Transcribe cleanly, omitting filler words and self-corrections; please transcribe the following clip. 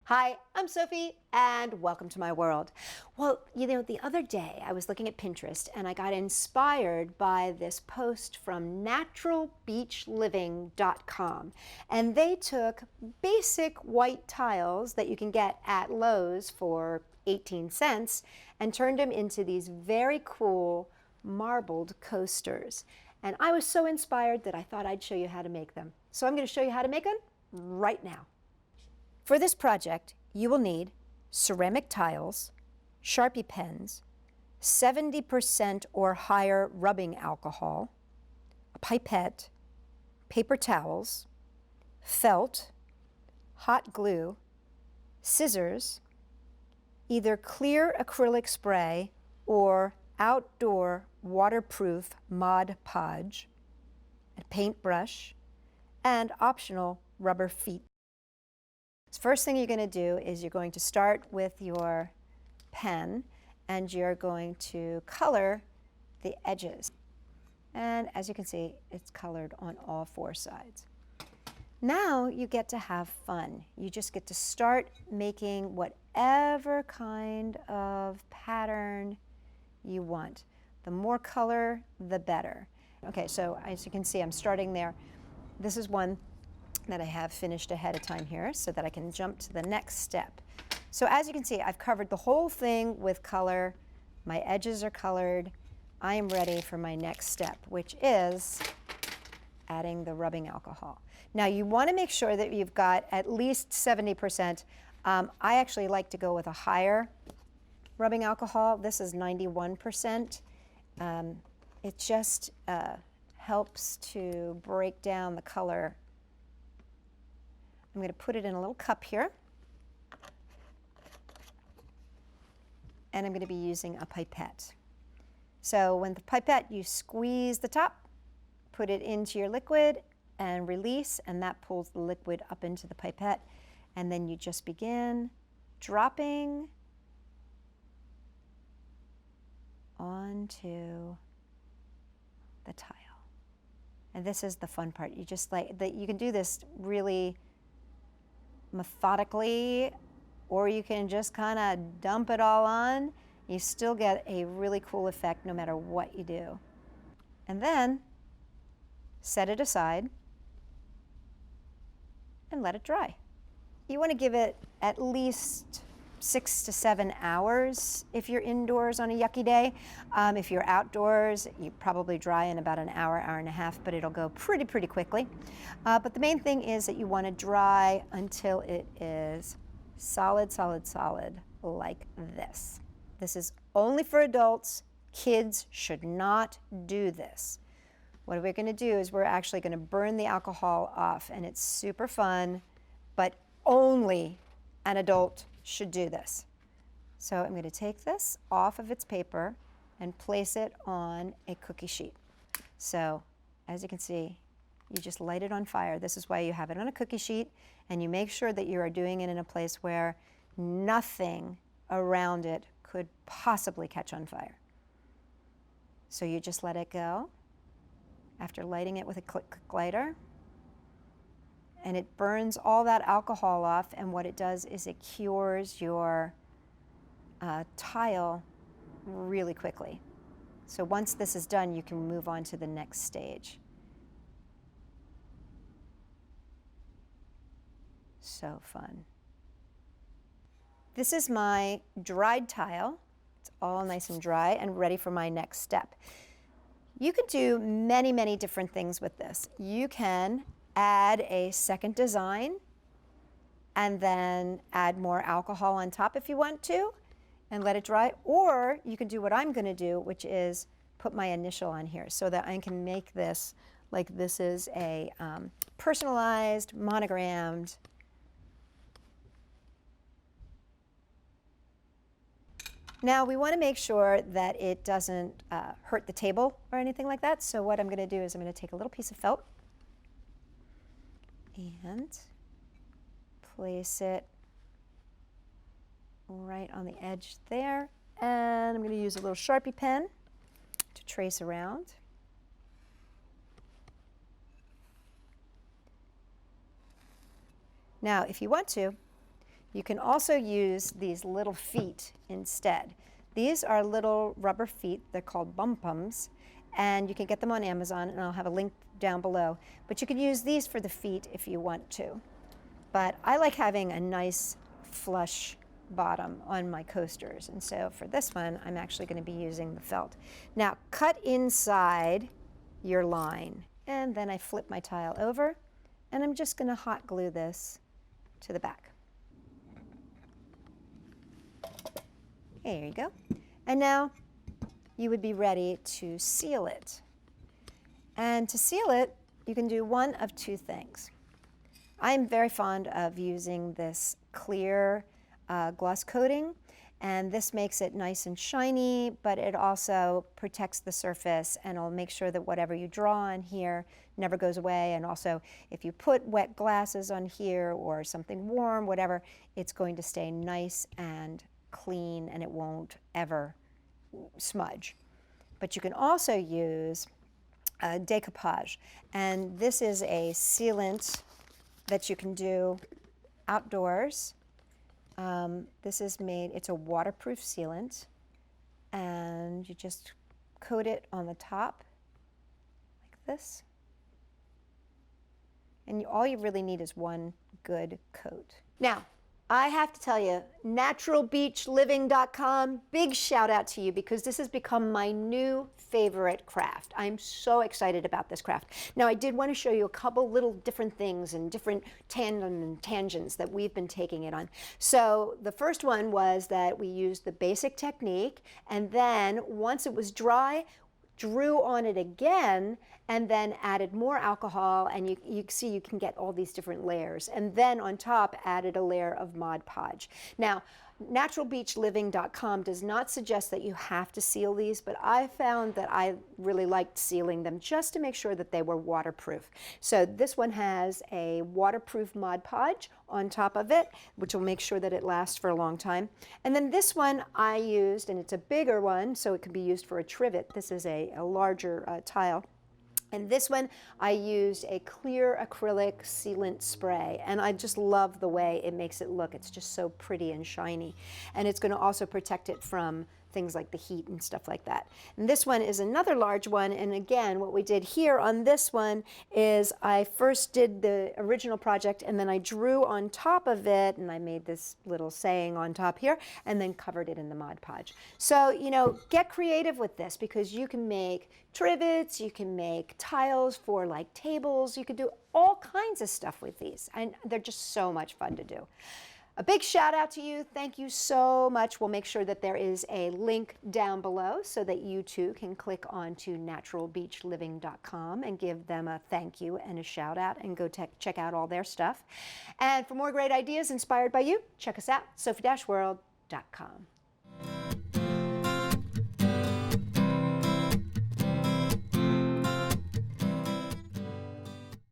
Hi, I'm Sophie, and welcome to my world. Well, the other day I was looking at Pinterest and I got inspired by this post from naturalbeachliving.com. And they took basic white tiles that you can get at Lowe's for 18 cents and turned them into these very cool marbled coasters. And I was so inspired that I thought I'd show you how to make them. So I'm going to show you how to make them right now. For this project, you will need ceramic tiles, Sharpie pens, 70% or higher rubbing alcohol, a pipette, paper towels, felt, hot glue, scissors, either clear acrylic spray or outdoor waterproof Mod Podge, a paintbrush, and optional rubber feet. First thing you're going to do is you're going to start with your pen and you're going to color the edges. And as you can see, it's colored on all four sides. Now you get to have fun. You just get to start making whatever kind of pattern you want. The more color, the better. Okay, so as you can see, I'm starting there. This is one that I have finished ahead of time here so that I can jump to the next step. So as you can see, I've covered the whole thing with color. My edges are colored. I am ready for my next step, which is adding the rubbing alcohol. Now you want to make sure that you've got at least 70%. I actually like to go with a higher rubbing alcohol. This is 91%. It just helps to break down the color. I'm going to put it in a little cup here. And I'm going to be using a pipette. So when the pipette, you squeeze the top, put it into your liquid and release, and that pulls the liquid up into the pipette. And then you just begin dropping onto the tile. And this is the fun part. You just you can do this really methodically, or you can just kind of dump it all on. You still get a really cool effect no matter what you do. And then set it aside and let it dry. You want to give it at least 6 to 7 hours if you're indoors on a yucky day. If you're outdoors, you probably dry in about an hour, hour and a half, but it'll go pretty quickly. But the main thing is that you want to dry until it is solid like this. This is only for adults. Kids should not do this. What we're going to do is we're actually going to burn the alcohol off, and it's super fun, but only an adult should do this. So I'm going to take this off of its paper and place it on a cookie sheet. So as you can see, you just light it on fire. This is why you have it on a cookie sheet, and you make sure that you are doing it in a place where nothing around it could possibly catch on fire. So you just let it go after lighting it with a quick lighter. And it burns all that alcohol off, and what it does is it cures your tile really quickly. So once this is done, you can move on to the next stage. So fun. This is my dried tile. It's all nice and dry and ready for my next step. You could do many different things with this. You can add a second design and then add more alcohol on top if you want to and let it dry, or you can do what I'm going to do, which is put my initial on here so that I can make this like this is a personalized, monogrammed. Now we want to make sure that it doesn't hurt the table or anything like that, so what I'm going to do is I'm going to take a little piece of felt and place it right on the edge there, and I'm going to use a little Sharpie pen to trace around. Now if you want to, You can also use these little feet instead. These are little rubber feet. They're called bum-pums, and you can get them on Amazon, and I'll have a link down below. But you can use these for the feet if you want to. But I like having a nice flush bottom on my coasters, and so for this one, I'm actually going to be using the felt. Now, cut inside your line, and then I flip my tile over, and I'm just going to hot glue this to the back. There you go. And now you would be ready to seal it. And to seal it, you can do one of two things. I'm very fond of using this clear gloss coating, and this makes it nice and shiny, but it also protects the surface and it'll make sure that whatever you draw on here never goes away. And also, if you put wet glasses on here or something warm, whatever, it's going to stay nice and clean and it won't ever smudge. But you can also use decoupage, and this is a sealant that you can do outdoors. This is made, it's a waterproof sealant, and you just coat it on the top like this. And all you really need is one good coat. Now, I have to tell you, naturalbeachliving.com, big shout out to you because this has become my new favorite craft. I'm so excited about this craft. Now, I did want to show you a couple little different things and different tangents that we've been taking it on. So the first one was that we used the basic technique, and then once it was dry, drew on it again, and then added more alcohol, and you see you can get all these different layers. And then on top added a layer of Mod Podge. Now, naturalbeachliving.com does not suggest that you have to seal these, but I found that I really liked sealing them just to make sure that they were waterproof. So this one has a waterproof Mod Podge on top of it, which will make sure that it lasts for a long time. And then this one I used, and it's a bigger one, so it can be used for a trivet. This is a larger tile. And this one, I used a clear acrylic sealant spray, and I just love the way it makes it look. It's just so pretty and shiny. And it's going to also protect it from things like the heat and stuff like that. And this one is another large one, and again, what we did here on this one is I first did the original project, and then I drew on top of it, and I made this little saying on top here, and then covered it in the Mod Podge. So, you know, get creative with this because you can make trivets, you can make tiles for like tables, you can do all kinds of stuff with these, and they're just so much fun to do. A big shout out to you. Thank you so much. We'll make sure that there is a link down below so that you too can click on to naturalbeachliving.com and give them a thank you and a shout out and go check out all their stuff. And for more great ideas inspired by you, check us out, Sophie-World.com.